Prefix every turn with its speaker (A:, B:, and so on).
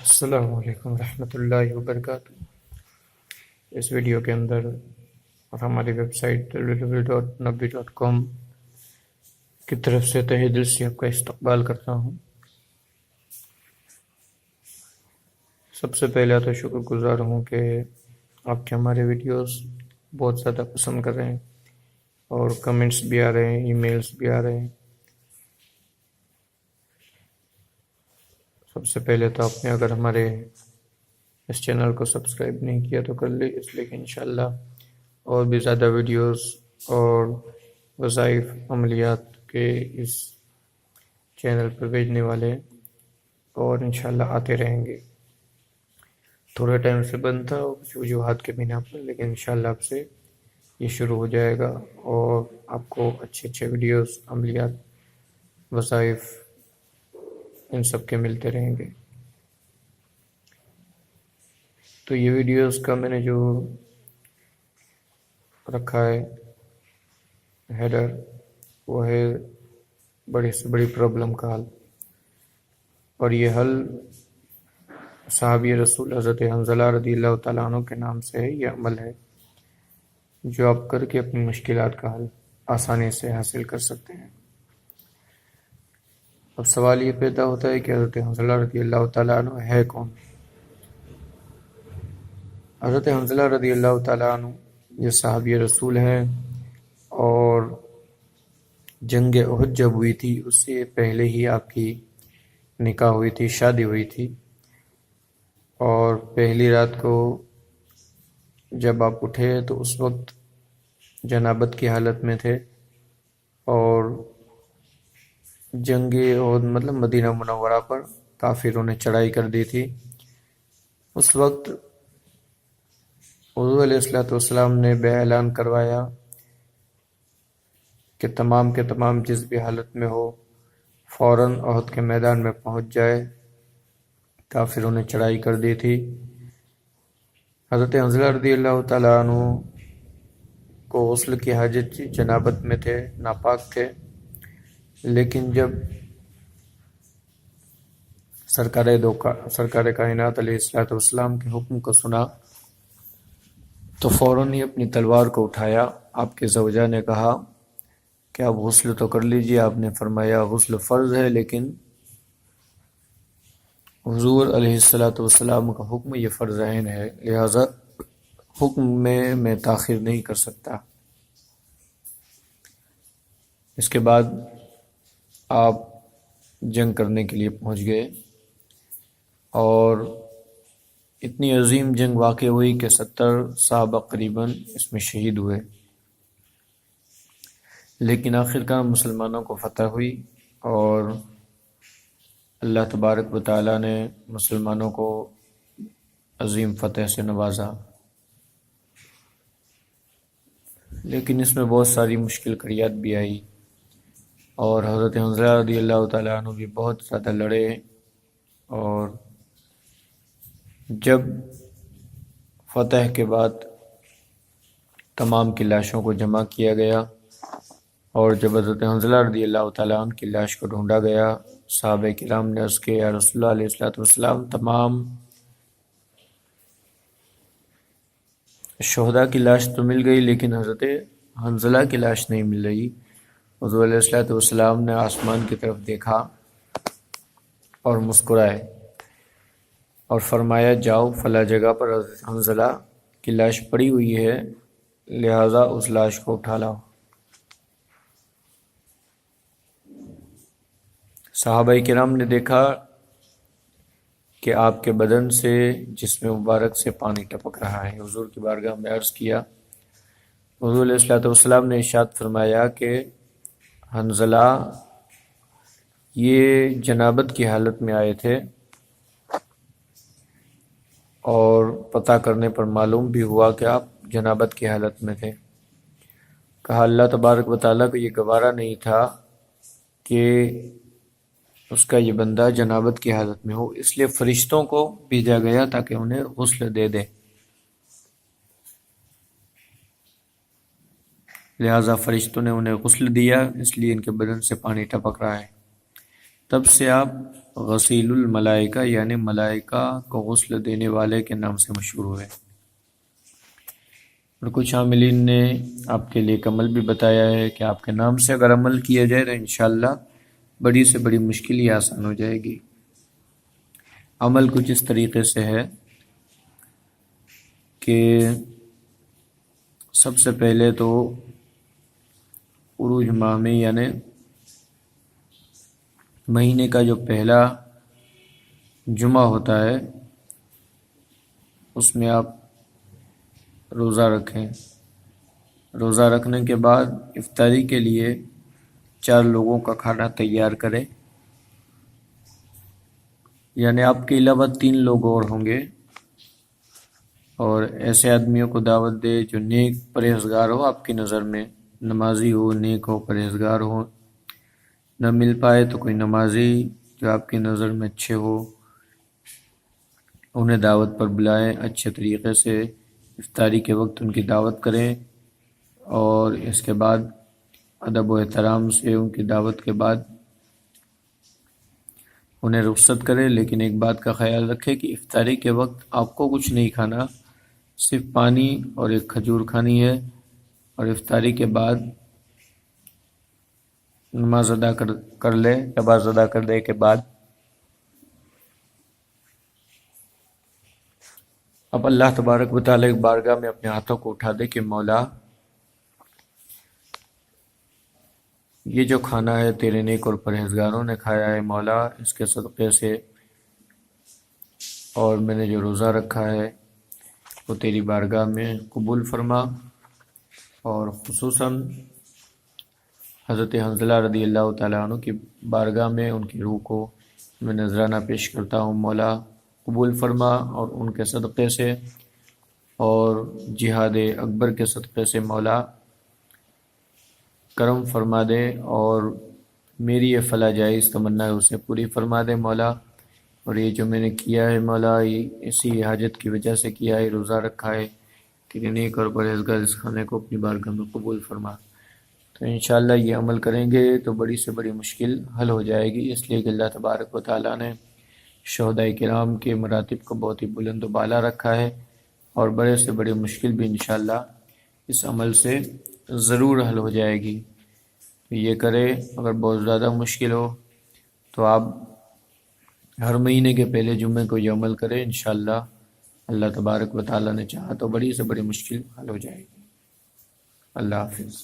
A: السلام علیکم ورحمۃ اللہ وبرکاتہ۔ اس ویڈیو کے اندر اور ہماری ویب سائٹ www.nabi.com کی طرف سے تہہ دل سے آپ کا استقبال کرتا ہوں۔ سب سے پہلے تو شکر گزار ہوں کہ آپ کے ہمارے ویڈیوز بہت زیادہ پسند کر رہے ہیں اور کمنٹس بھی آ رہے ہیں، ای میلز بھی آ رہے ہیں۔ سب سے پہلے تو آپ نے اگر ہمارے اس چینل کو سبسکرائب نہیں کیا تو کر لیں، اس لیے کہ انشاءاللہ اور بھی زیادہ ویڈیوز اور وظائف عملیات کے اس چینل پر بھیجنے والے ہیں اور انشاءاللہ آتے رہیں گے۔ تھوڑے ٹائم سے بند تھا کچھ وجوہات کے بنا پر، لیکن انشاءاللہ اب سے یہ شروع ہو جائے گا اور آپ کو اچھے اچھے ویڈیوز، عملیات، وظائف ان سب کے ملتے رہیں گے۔ تو یہ ویڈیوز کا میں نے جو رکھا ہے ہیڈر، وہ ہے بڑی سے بڑی پرابلم کا حل، اور یہ حل صحابی رسول حضرت حنظلہ رضی اللہ تعالیٰ عنہ کے نام سے ہے۔ یہ عمل ہے جو آپ کر کے اپنی مشکلات کا حل آسانی سے حاصل کر سکتے ہیں۔ اب سوال یہ پیدا ہوتا ہے کہ حضرت حنظلہ رضی اللہ تعالیٰ عنہ ہے کون؟ حضرت حنظلہ رضی اللہ تعالیٰ عنہ یہ صحابی رسول ہے، اور جنگ احد جب ہوئی تھی اس سے پہلے ہی آپ کی نکاح ہوئی تھی، شادی ہوئی تھی، اور پہلی رات کو جب آپ اٹھے تو اس وقت جنابت کی حالت میں تھے، اور جنگ احد مطلب مدینہ منورہ پر کافروں نے چڑھائی کر دی تھی۔ اس وقت حضور علیہ السلام نے بے اعلان کروایا کہ تمام کے تمام جس بھی حالت میں ہو فوراً احد کے میدان میں پہنچ جائے۔ کافروں نے چڑھائی کر دی تھی۔ حضرت حنظلہ رضی اللہ تعالیٰ عنہ کو غسل کی حاجت تھی، جنابت میں تھے، ناپاک تھے، لیکن جب سرکار کائنات علیہ السلام کے حکم کو سنا تو فوراً ہی اپنی تلوار کو اٹھایا۔ آپ کے زوجہ نے کہا کہ آپ غسل تو کر لیجئے۔ آپ نے فرمایا غسل فرض ہے، لیکن حضور علیہ السلام کا حکم یہ فرض عین ہے، لہذا حکم میں تاخیر نہیں کر سکتا۔ اس کے بعد آپ جنگ کرنے کے لیے پہنچ گئے، اور اتنی عظیم جنگ واقع ہوئی کہ 70 صحابہ قریباً اس میں شہید ہوئے، لیکن آخرکار مسلمانوں کو فتح ہوئی، اور اللہ تبارک و تعالیٰ نے مسلمانوں کو عظیم فتح سے نوازا۔ لیکن اس میں بہت ساری مشکل کڑیات بھی آئی، اور حضرت حنظلہ رضی اللہ تعالیٰ عنہ بھی بہت زیادہ لڑے، اور جب فتح کے بعد تمام کی لاشوں کو جمع کیا گیا، اور جب حضرت حنظلہ رضی اللہ تعالیٰ عنہ کی لاش کو ڈھونڈا گیا، صحابہ کرام نے عرض کیا، یا رسول اللہ علیہ السلام، تمام شہداء کی لاش تو مل گئی، لیکن حضرت حنظلہ کی لاش نہیں مل رہی۔ حضور علیہ السلام نے آسمان کی طرف دیکھا اور مسکرائے اور فرمایا، جاؤ فلاں جگہ پر حضرت حنظلہ کی لاش پڑی ہوئی ہے، لہذا اس لاش کو اٹھا لاؤ۔ صحابہ کرام نے دیکھا کہ آپ کے بدن سے، جسم مبارک سے پانی ٹپک رہا ہے۔ حضور کی بارگاہ میں عرض کیا، حضور علیہ السلام نے ارشاد فرمایا کہ حنظلہ یہ جنابت کی حالت میں آئے تھے، اور پتہ کرنے پر معلوم بھی ہوا کہ آپ جنابت کی حالت میں تھے۔ کہا اللہ تبارک و تعالیٰ کو یہ گوارا نہیں تھا کہ اس کا یہ بندہ جنابت کی حالت میں ہو، اس لیے فرشتوں کو بھیجا گیا تاکہ انہیں غسل دے دے۔ لہذا فرشتوں نے انہیں غسل دیا، اس لیے ان کے بدن سے پانی ٹپک رہا ہے۔ تب سے آپ غسیل الملائکہ یعنی ملائکہ کو غسل دینے والے کے نام سے مشہور ہوئے۔ اور کچھ عاملین نے آپ کے لیے ایک عمل بھی بتایا ہے کہ آپ کے نام سے اگر عمل کیا جائے تو انشاءاللہ بڑی سے بڑی مشکل ہی آسان ہو جائے گی۔ عمل کچھ اس طریقے سے ہے کہ سب سے پہلے تو عروج ماہ میں یعنی مہینے کا جو پہلا جمعہ ہوتا ہے اس میں آپ روزہ رکھیں۔ روزہ رکھنے کے بعد افطاری کے لیے 4 لوگوں کا کھانا تیار کریں، یعنی آپ کے علاوہ 3 لوگ اور ہوں گے، اور ایسے آدمیوں کو دعوت دے جو نیک پرہیزگار ہو، آپ کی نظر میں نمازی ہو، نیک ہو، پرہیزگار ہو۔ نہ مل پائے تو کوئی نمازی جو آپ کی نظر میں اچھے ہو، انہیں دعوت پر بلائیں، اچھے طریقے سے افطاری کے وقت ان کی دعوت کریں، اور اس کے بعد ادب و احترام سے ان کی دعوت کے بعد انہیں رخصت کریں۔ لیکن ایک بات کا خیال رکھیں کہ افطاری کے وقت آپ کو کچھ نہیں کھانا، صرف پانی اور ایک کھجور کھانی ہے، اور افطاری کے بعد نماز ادا کر لے، نماز ادا کرنے کے بعد اب اللہ تبارک و تعالیٰ کی بارگاہ میں اپنے ہاتھوں کو اٹھا دے کہ مولا یہ جو کھانا ہے تیرے نیک اور پرہیزگاروں نے کھایا ہے، مولا اس کے صدقے سے، اور میں نے جو روزہ رکھا ہے وہ تیری بارگاہ میں قبول فرما۔ اور خصوصاً حضرت حنظلہ رضی اللہ تعالیٰ عنہ کی بارگاہ میں ان کی روح کو میں نذرانہ پیش کرتا ہوں، مولا قبول فرما، اور ان کے صدقے سے اور جہاد اکبر کے صدقے سے مولا کرم فرما دے، اور میری یہ فلا جائز تمنا ہے اسے پوری فرما دے مولا۔ اور یہ جو میں نے کیا ہے مولا، یہ اسی حاجت کی وجہ سے کیا ہے، روزہ رکھا ہے، تیرے نیک اور پرہیزگار اس کھانے کو اپنی بارگاہ میں قبول فرما۔ تو انشاءاللہ یہ عمل کریں گے تو بڑی سے بڑی مشکل حل ہو جائے گی، اس لیے کہ اللہ تبارک و تعالیٰ نے شہداء کرام کے مراتب کو بہت ہی بلند و بالا رکھا ہے، اور بڑے سے بڑی مشکل بھی انشاءاللہ اس عمل سے ضرور حل ہو جائے گی۔ تو یہ کرے، اگر بہت زیادہ مشکل ہو تو آپ ہر مہینے کے پہلے جمعے کو یہ عمل کریں، انشاءاللہ اللہ تبارک و تعالیٰ نے چاہا تو بڑی سے بڑی مشکل حل ہو جائے گی۔ اللہ حافظ۔